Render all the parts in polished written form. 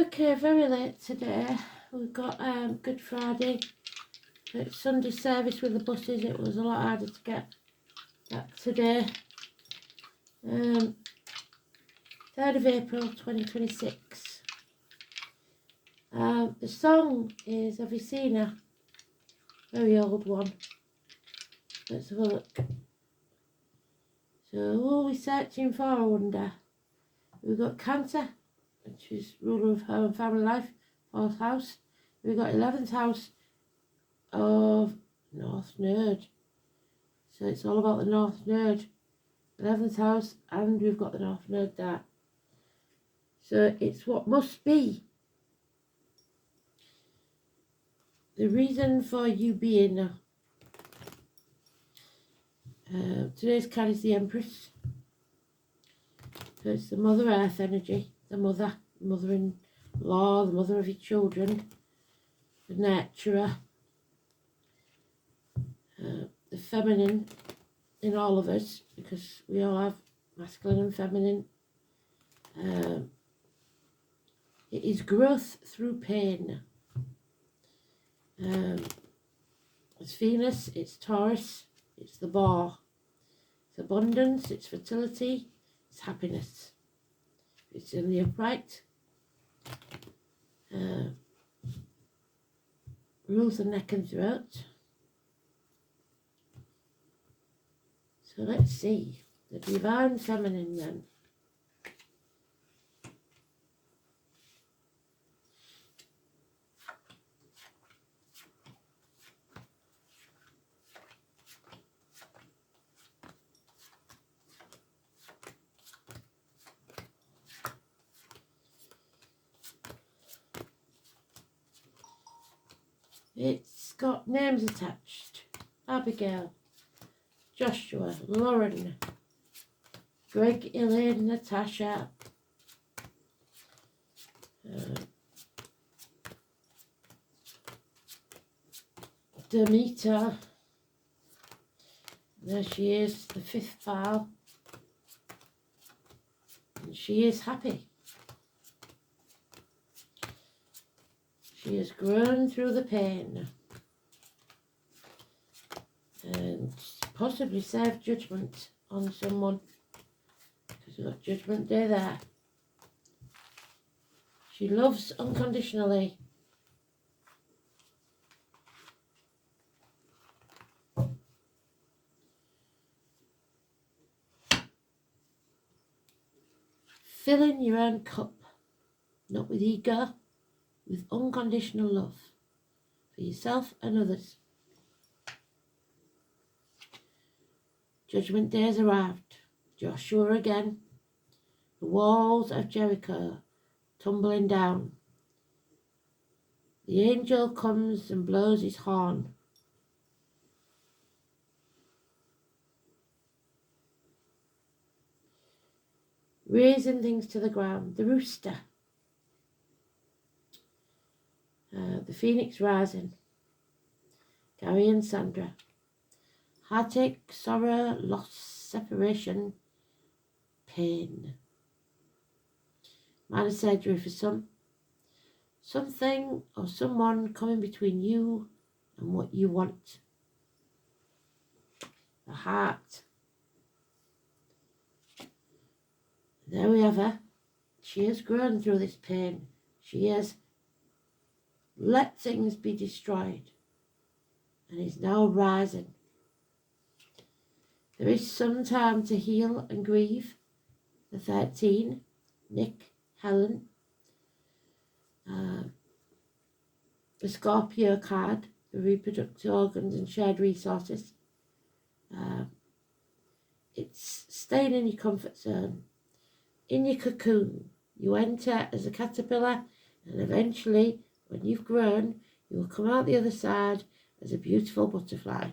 Okay, very late today. We've got Good Friday. It's Sunday service with the buses. It was a lot harder to get back today. 3rd of April 2026. The song is, have you seen her? Very old one. Let's have a look. So who are we searching for, I wonder? We've got Cancer, which is ruler of home and family life, 4th house. We've got 11th house of North Node. So it's all about the North Node. 11th house, and we've got the North Node there. So it's what must be. The reason for you being today's card is the Empress. So it's the Mother Earth energy, the mother-in-law, the mother of your children, the nurturer, the feminine in all of us, because we all have masculine and feminine. It is growth through pain. It's Venus, it's Taurus, it's the boar. It's abundance, it's fertility, it's happiness. It's in the upright. Rules the neck and throat. So let's see. The divine feminine then. It's got names attached. Abigail, Joshua, Lauren, Greg, Elaine, Natasha, Demeter. There she is, the 5th pile. And she is happy. She has grown through the pain and possibly served judgment on someone, because we've got Judgment Day there. She loves unconditionally. Filling your own cup, not with ego, with unconditional love for yourself and others. Judgment Day has arrived. Joshua again. The walls of Jericho tumbling down. The angel comes and blows his horn. Raising things to the ground. The rooster. The phoenix rising. Gary and Sandra. Heartache, sorrow, loss, separation, pain. Minor surgery for some. Something or someone coming between you and what you want. The heart. There we have her. She has grown through this pain. She has let things be destroyed and is now rising. There is some time to heal and grieve. The 13, Nick, Helen, the Scorpio card, the reproductive organs and shared resources. It's staying in your comfort zone, in your cocoon. You enter as a caterpillar, and eventually, when you've grown, you will come out the other side as a beautiful butterfly.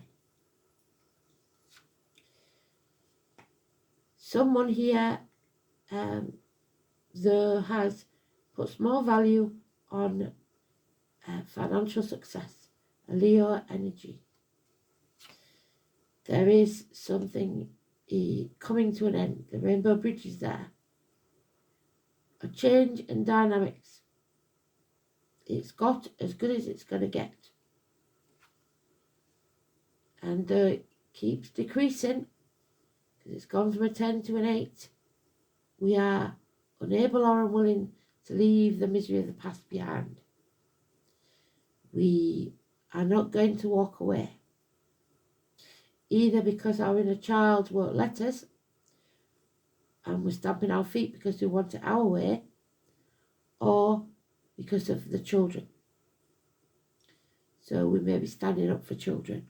Someone here, though, puts more value on financial success, a Leo energy. There is something coming to an end. The rainbow bridge is there. A change in dynamics. it's got as good as it's going to get. And it keeps decreasing because it's gone from a 10 to an 8. We are unable or unwilling to leave the misery of the past behind. We are not going to walk away, either because our inner child won't let us and we're stamping our feet because we want it our way, or because of the children. So we may be standing up for children.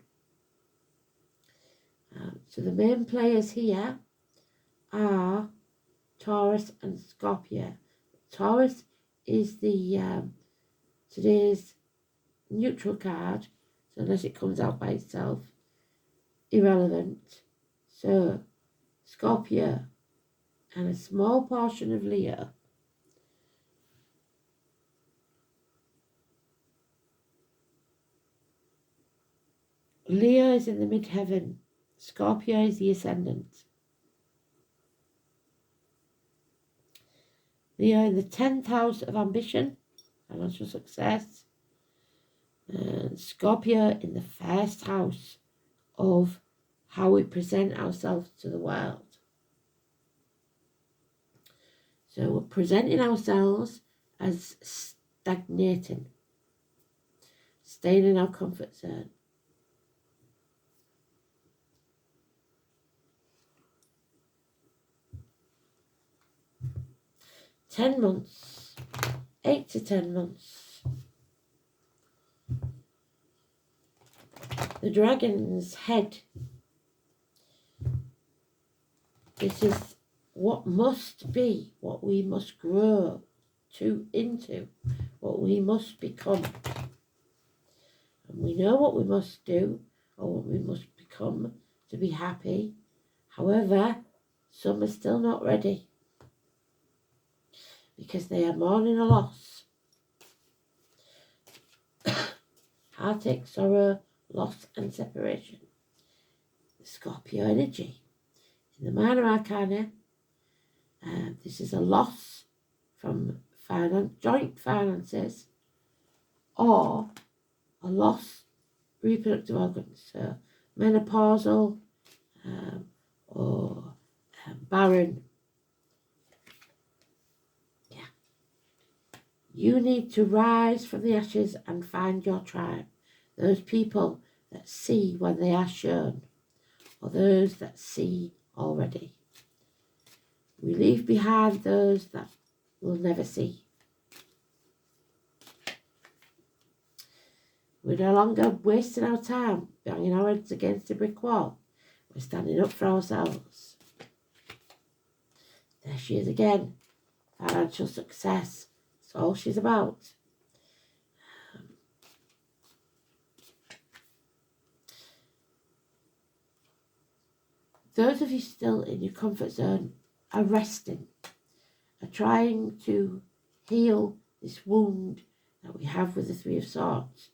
So the main players here are Taurus and Scorpio. Taurus is the today's neutral card, so unless it comes out by itself, irrelevant. So Scorpio and a small portion of Leo. Leo is in the midheaven. Scorpio is the ascendant. Leo in the 10th house of ambition, financial success. And Scorpio in the first house of how we present ourselves to the world. So we're presenting ourselves as stagnating, staying in our comfort zone. $10 months, 8 to 10 months. The dragon's head. This is what must be, what we must grow into, what we must become. And we know what we must do, or what we must become to be happy. However, some are still not ready because they are mourning a loss. Heartache, sorrow, loss and separation. The Scorpio energy. In the Minor Arcana, this is a loss from joint finances or a loss reproductive organs. So menopausal or barren. Yeah. You need to rise from the ashes and find your tribe. Those people that see when they are shown, or those that see already. We leave behind those that will never see. We're no longer wasting our time banging our heads against a brick wall. We're standing up for ourselves. There she is again. Financial success. That's all she's about. Those of you still in your comfort zone are resting, are trying to heal this wound that we have with the Three of Swords.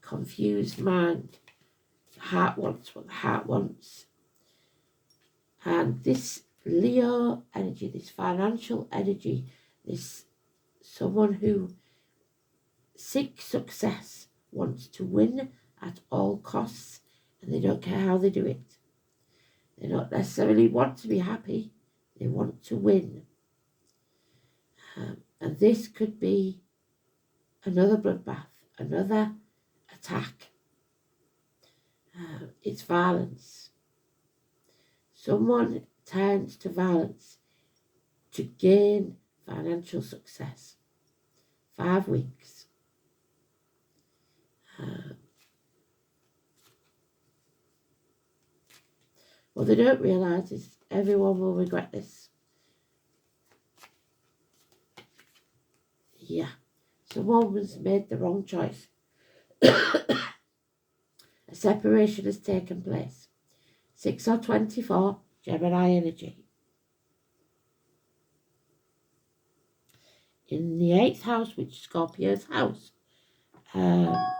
A confused mind. The heart wants what the heart wants. And this Leo energy, this financial energy, this someone who seeks success, wants to win at all costs, and they don't care how they do it. They don't necessarily want to be happy, they want to win. And this could be another bloodbath, another attack. It's violence. Someone turns to violence to gain financial success. 5 weeks. What they don't realise is everyone will regret this. Yeah, someone has made the wrong choice. A separation has taken place. 6 or 24, Gemini energy. In the 8th house, which is Scorpio's house, Gemini.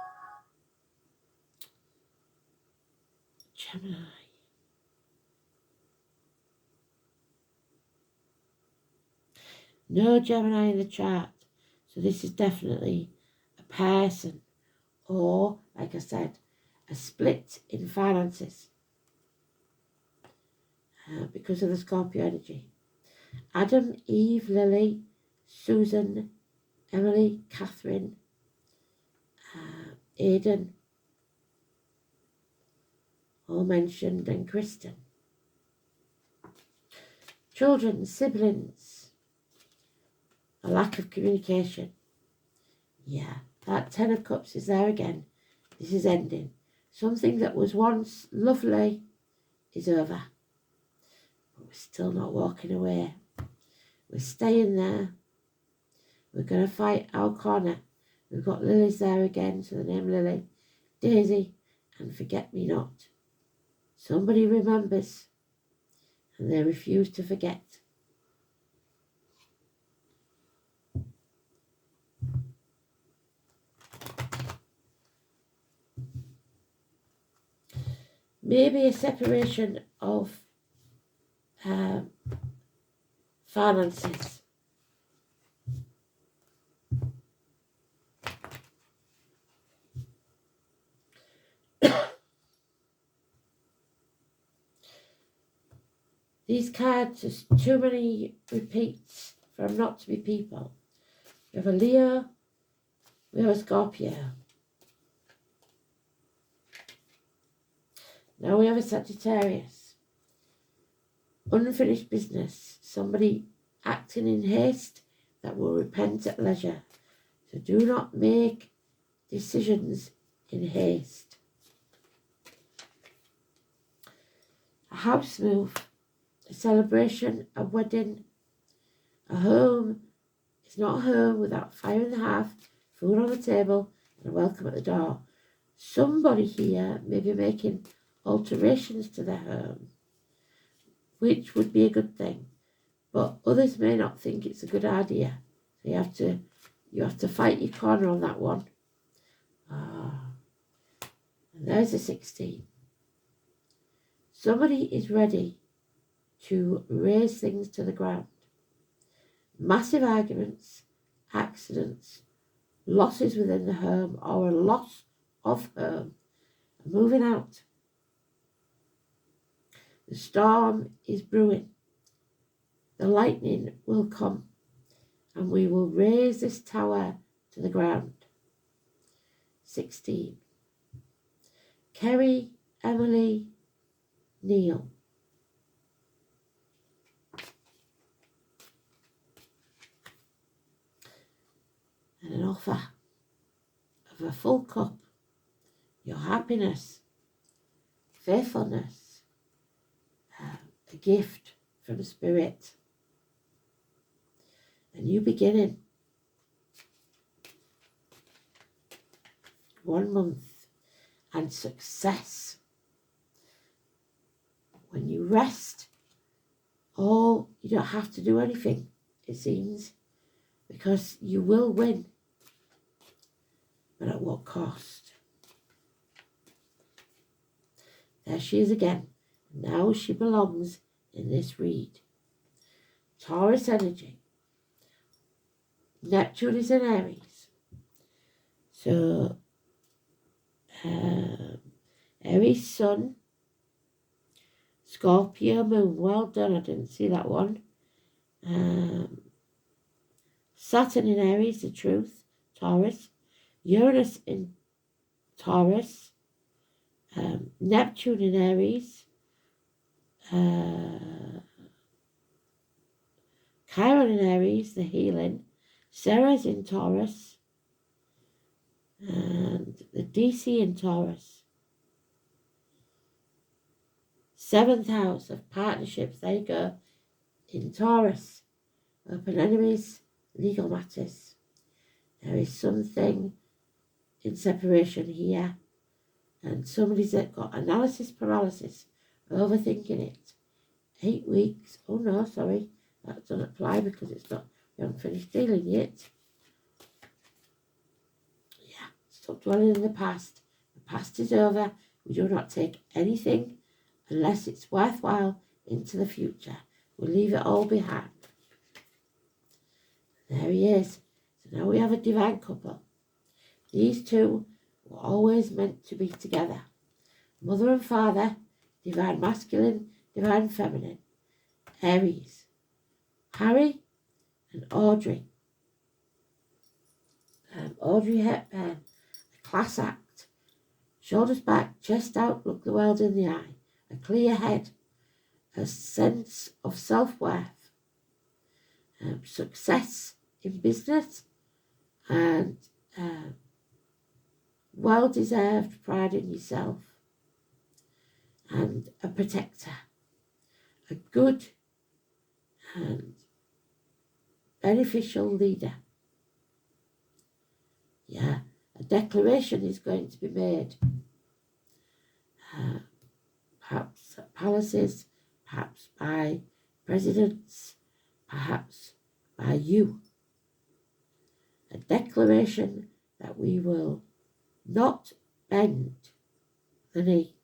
No Gemini in the chart. So this is definitely person, or, like I said, a split in finances because of the Scorpio energy. Adam, Eve, Lily, Susan, Emily, Catherine, Aidan, all mentioned, and Kristen. Children, siblings, a lack of communication. Yeah, that 10 of Cups is there again. This is ending. Something that was once lovely is over. But we're still not walking away. We're staying there. We're going to fight our corner. We've got Lily's there again, so the name Lily, Daisy, and Forget-Me-Not. Somebody remembers, and they refuse to forget. Maybe a separation of finances. These cards, there's too many repeats for them not to be people. We have a Leo, we have a Scorpio. Now we have a Sagittarius. Unfinished business. Somebody acting in haste that will repent at leisure. So do not make decisions in haste. A house move. A celebration, a wedding. A home is not a home without fire in the hearth, food on the table, and a welcome at the door. Somebody here may be making alterations to their home, which would be a good thing, but others may not think it's a good idea. So you have to fight your corner on that one. And there's a 16. Somebody is ready to raise things to the ground. Massive arguments, accidents, losses within the home, or a loss of home, moving out. The storm is brewing. The lightning will come, and we will raise this tower to the ground. 16. Kerry, Emily, Neil. And an offer of a full cup, your happiness, faithfulness, a gift from Spirit, a new beginning, 1 month, and success. When you rest, you don't have to do anything, it seems, because you will win. But at what cost? There she is again. Now she belongs in this read. Taurus energy. Neptune is in Aries. So, Aries Sun. Scorpio Moon. Well done, I didn't see that one. Saturn in Aries, the truth. Taurus. Uranus in Taurus. Neptune in Aries. Chiron in Aries, the healing. Ceres in Taurus. And the DC in Taurus. 7th house of partnerships, there you go, in Taurus. Open enemies, legal matters. There is something in separation here. And somebody's got analysis paralysis, overthinking it. 8 weeks. Oh no, sorry. That doesn't apply because it's not, we haven't finished dealing yet. Yeah, stop dwelling in the past. The past is over. We do not take anything unless it's worthwhile into the future. We'll leave it all behind. There he is. So now we have a divine couple. These two were always meant to be together. Mother and father, divine masculine, divine feminine. Aries, Harry and Audrey. Audrey Hepburn, a class act. Shoulders back, chest out, look the world in the eye. A clear head, a sense of self-worth. Success in business and well-deserved pride in yourself. And a protector. A good and beneficial leader. Yeah, a declaration is going to be made. Perhaps at palaces, perhaps by presidents, perhaps by you. A declaration that we will not bend the knee.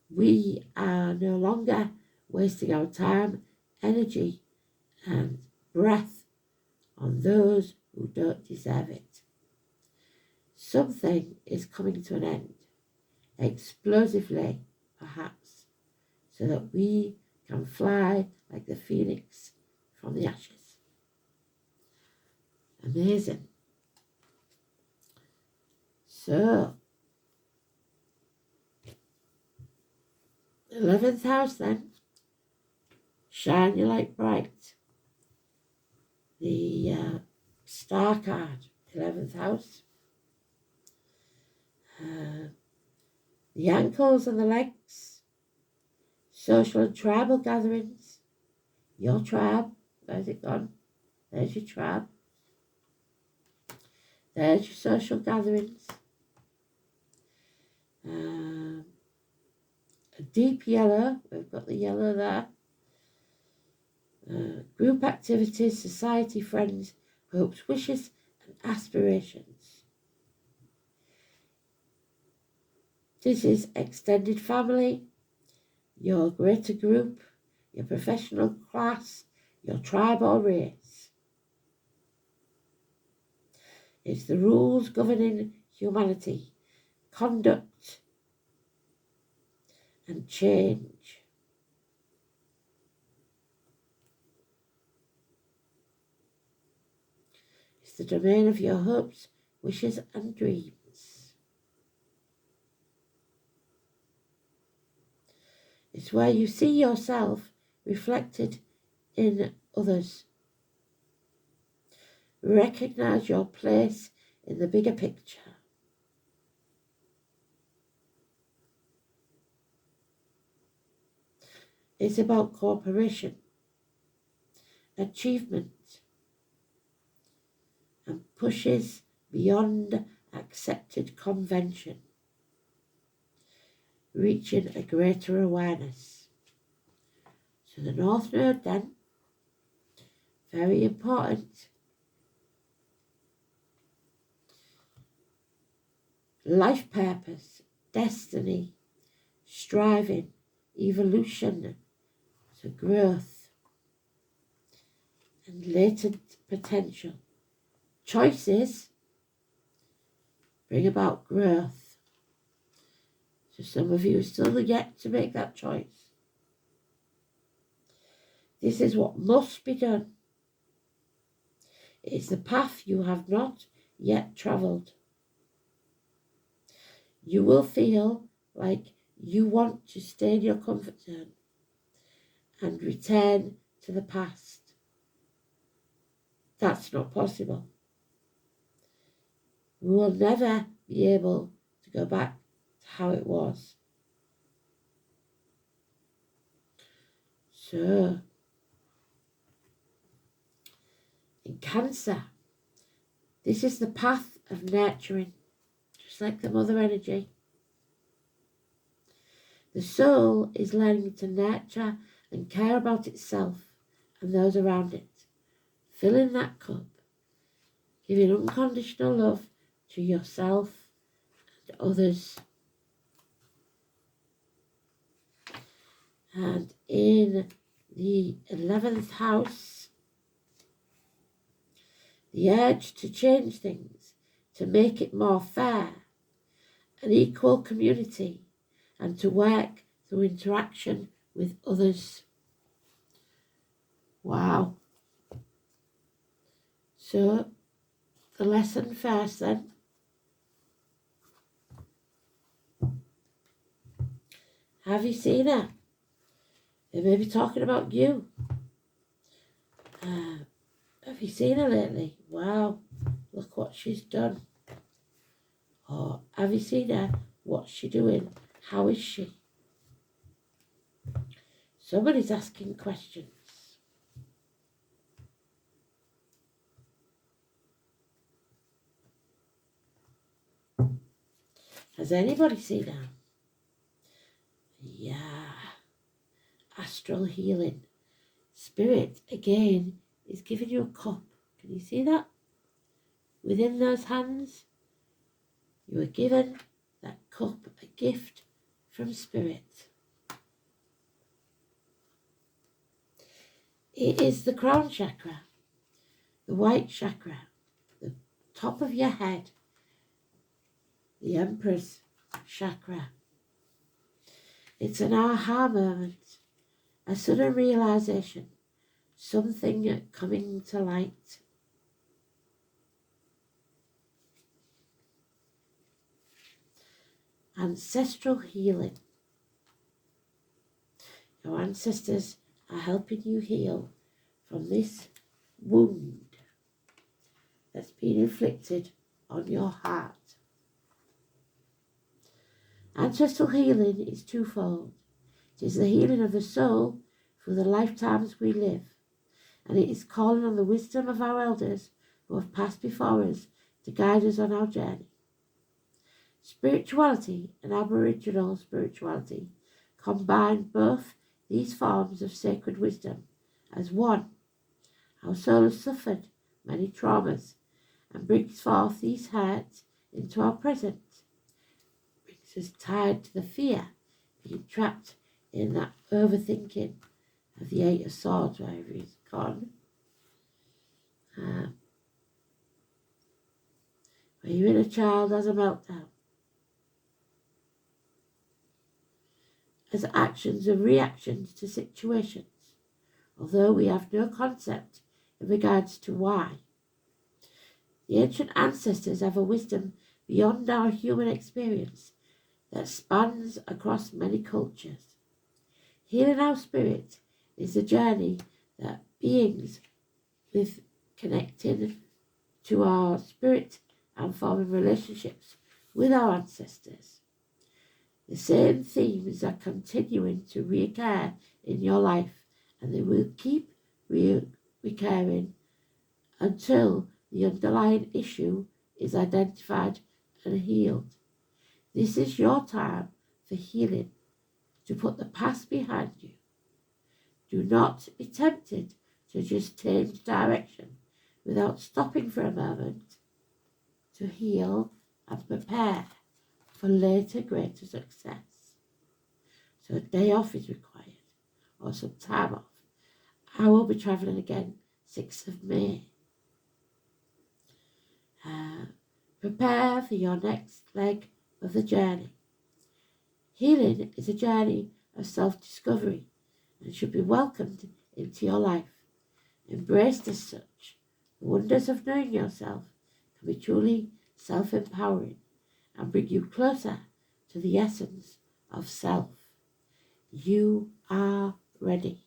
We are no longer wasting our time, energy, and breath on those who don't deserve it. Something is coming to an end, explosively perhaps, so that we can fly like the phoenix from the ashes. Amazing. So, 11th house then, shine your light bright. The star card, 11th house. The ankles and the legs, social and tribal gatherings, your tribe, where's it gone? There's your tribe. There's your social gatherings. A deep yellow, we've got the yellow there. Group activities, society, friends, hopes, wishes and aspirations. This is extended family, your greater group, your professional class, your tribe or race. It's the rules governing humanity, conduct and change. It's the domain of your hopes, wishes and dreams. It's where you see yourself reflected in others. Recognize your place in the bigger picture. It's about cooperation, achievement, and pushes beyond accepted convention, reaching a greater awareness. So the North Node then, very important. Life purpose, destiny, striving, evolution, so growth, and latent potential. Choices bring about growth. So some of you are still yet to make that choice. This is what must be done. It's the path you have not yet travelled. You will feel like you want to stay in your comfort zone and return to the past. That's not possible. We will never be able to go back to how it was. So, in Cancer, this is the path of nurturing, just like the mother energy. The soul is learning to nurture and care about itself and those around it. Filling that cup, giving unconditional love to yourself and others. And in the 11th house, the urge to change things, to make it more fair, an equal community, and to work through interaction with others. Wow. So, the lesson first then. Have you seen her? They may be talking about you. Have you seen her lately? Wow, look what she's done. Or have you seen her? What's she doing? How is she? Somebody's asking questions. Has anybody seen her? Yeah. Astral healing. Spirit, again, is giving you a cup. Can you see that? Within those hands, you were given that cup, a gift from Spirit. It is the crown chakra, the white chakra, the top of your head, the Empress chakra. It's an aha moment, a sudden realization, something coming to light. Ancestral healing. Your ancestors are helping you heal from this wound that's been inflicted on your heart. Ancestral healing is twofold. It is the healing of the soul through the lifetimes we live, and it is calling on the wisdom of our elders who have passed before us to guide us on our journey. Spirituality and Aboriginal spirituality combine both these forms of sacred wisdom as one. Our soul has suffered many traumas and brings forth these hurts into our present. Brings us tied to the fear, being trapped in that overthinking of the Eight of Swords, wherever he's gone. Where your inner child has a meltdown. As actions and reactions to situations, although we have no concept in regards to why. The ancient ancestors have a wisdom beyond our human experience that spans across many cultures. Healing our spirit is a journey that beings with connecting to our spirit and forming relationships with our ancestors. The same themes are continuing to reoccur in your life, and they will keep recurring until the underlying issue is identified and healed. This is your time for healing, to put the past behind you. Do not be tempted to just change direction without stopping for a moment to heal and prepare for later greater success. So a day off is required, or some time off. I will be travelling again 6th of May. Prepare for your next leg of the journey. Healing is a journey of self-discovery and should be welcomed into your life, embraced as such. The wonders of knowing yourself can be truly self-empowering and bring you closer to the essence of self. You are ready.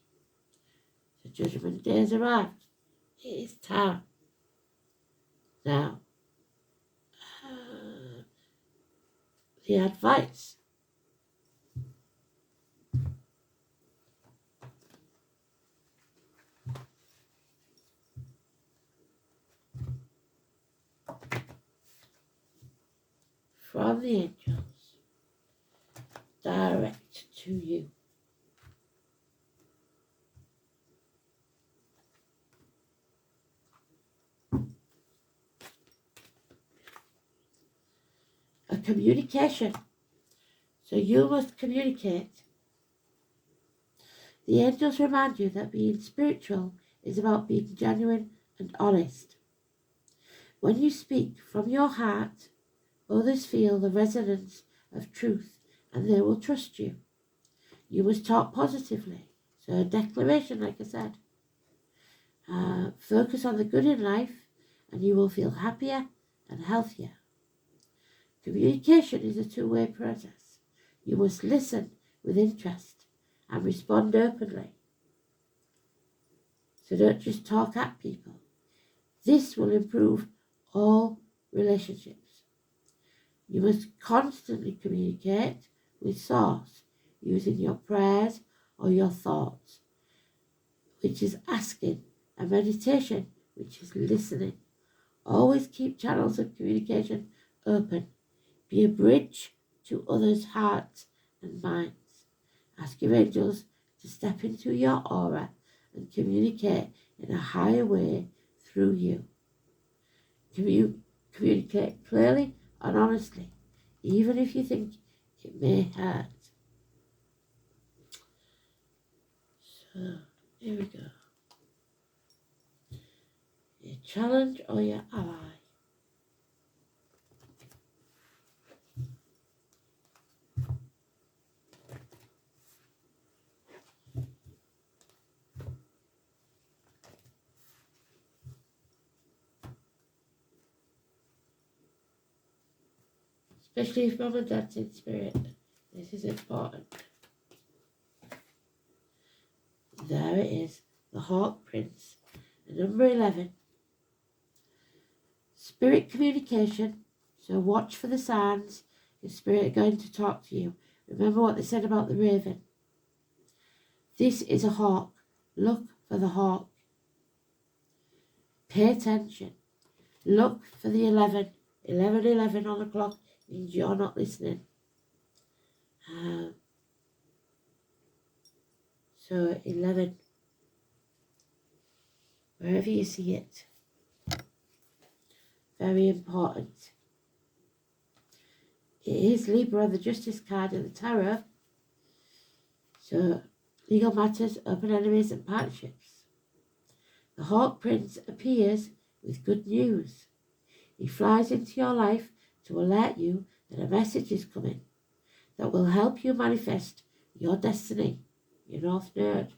The judgment day has arrived. It is time. Now, the advice. From the angels, direct to you. A communication. So you must communicate. The angels remind you that being spiritual is about being genuine and honest. When you speak from your heart, others feel the resonance of truth and they will trust you. You must talk positively. So a declaration, like I said. Focus on the good in life and you will feel happier and healthier. Communication is a two-way process. You must listen with interest and respond openly. So don't just talk at people. This will improve all relationships. You must constantly communicate with Source using your prayers or your thoughts, which is asking, and meditation, which is listening. Always keep channels of communication open. Be a bridge to others' hearts and minds. Ask your angels to step into your aura and communicate in a higher way through you. Communicate clearly and honestly, even if you think it may hurt. So, here we go. Your challenge or your ally? Especially if mum and dad's in spirit. This is important. There it is, the Hawk Prince. And number 11. Spirit communication. So watch for the signs. Your spirit are going to talk to you. Remember what they said about the raven. This is a hawk. Look for the hawk. Pay attention. Look for the 11. 11 on the clock means you're not listening. So 11. Wherever you see it. Very important. It is Libra, the Justice card in the Tarot. So, legal matters, open enemies and partnerships. The Hawk Prince appears with good news. He flies into your life to alert you that a message is coming that will help you manifest your destiny, your North Node.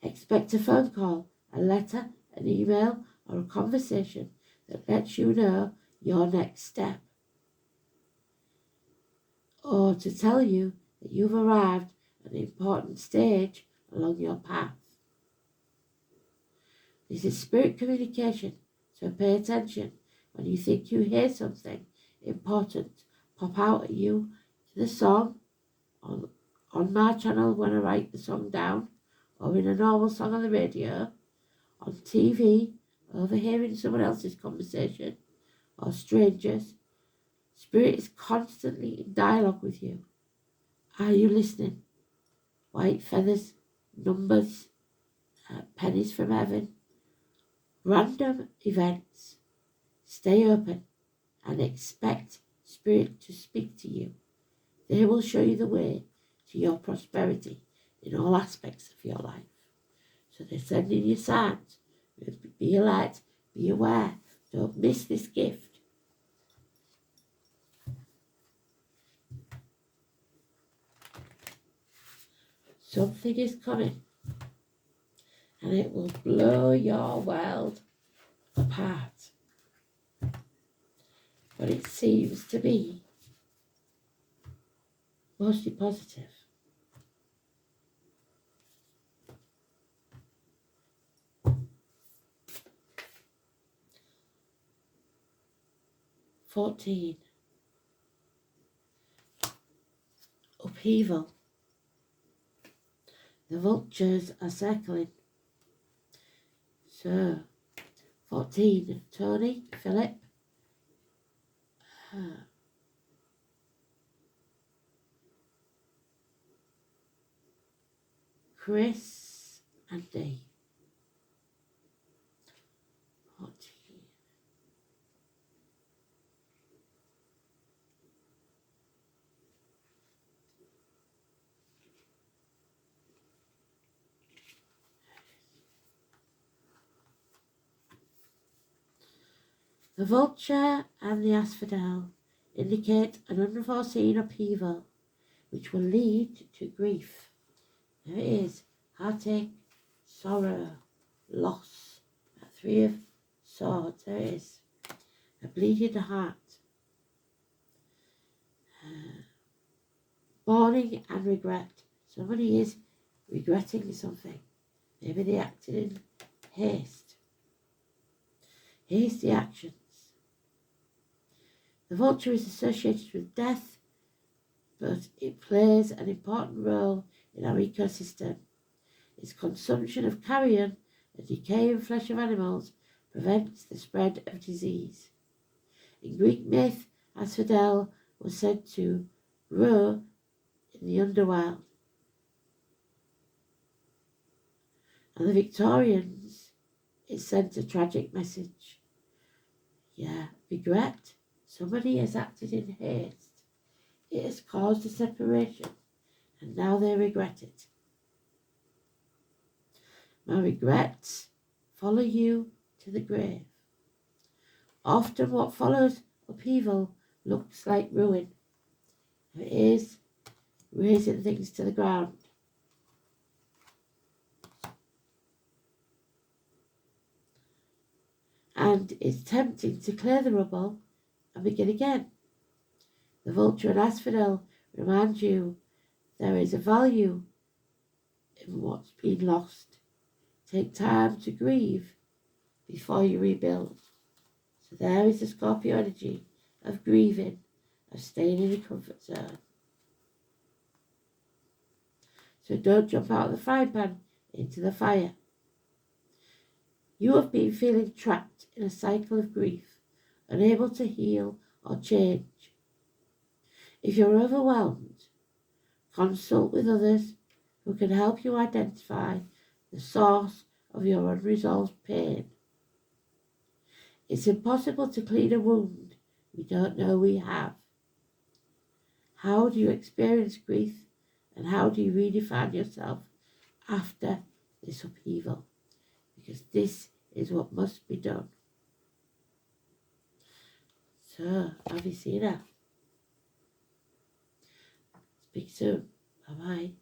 Expect a phone call, a letter, an email, or a conversation that lets you know your next step, or to tell you that you've arrived at an important stage along your path. This is spirit communication, so pay attention. When you think you hear something important pop out at you in the song, on my channel when I write the song down, or in a normal song on the radio, on TV, overhearing someone else's conversation, or strangers, spirit is constantly in dialogue with you. Are you listening? White feathers, numbers, pennies from heaven, random events. Stay open and expect spirit to speak to you. They will show you the way to your prosperity in all aspects of your life. So they're sending you signs. Be alert, be aware. Don't miss this gift. Something is coming and it will blow your world apart. But it seems to be mostly positive. "14. Upheaval. The vultures are circling. So, 14. Tony, Philip, Chris, and Dee. 14. The vulture and the asphodel indicate an unforeseen upheaval which will lead to grief. There it is, heartache, sorrow, loss. That Three of Swords, there it is. A bleeding heart. Mourning and regret. Somebody is regretting something. Maybe they acted in haste. Hasty actions. The vulture is associated with death, but it plays an important role in our ecosystem. Its consumption of carrion and decaying flesh of animals prevents the spread of disease. In Greek myth, asphodel was said to grow in the underworld. And the Victorians, it sent a tragic message. Yeah, regret. Somebody has acted in haste. It has caused a separation, and now they regret it. My regrets follow you to the grave. Often what follows upheaval looks like ruin. It is raising things to the ground. And it's tempting to clear the rubble and begin again. The vulture and asphodel remind you there is a value in what's been lost. Take time to grieve before you rebuild. So there is the Scorpio energy of grieving, of staying in the comfort zone. So don't jump out of the frying pan into the fire. You have been feeling trapped in a cycle of grief, unable to heal or change. If you're overwhelmed, consult with others who can help you identify the source of your unresolved pain. It's impossible to clean a wound we don't know we have. How do you experience grief, and how do you redefine yourself after this upheaval? Because this is what must be done. So, have you seen her? Speak soon. Bye-bye.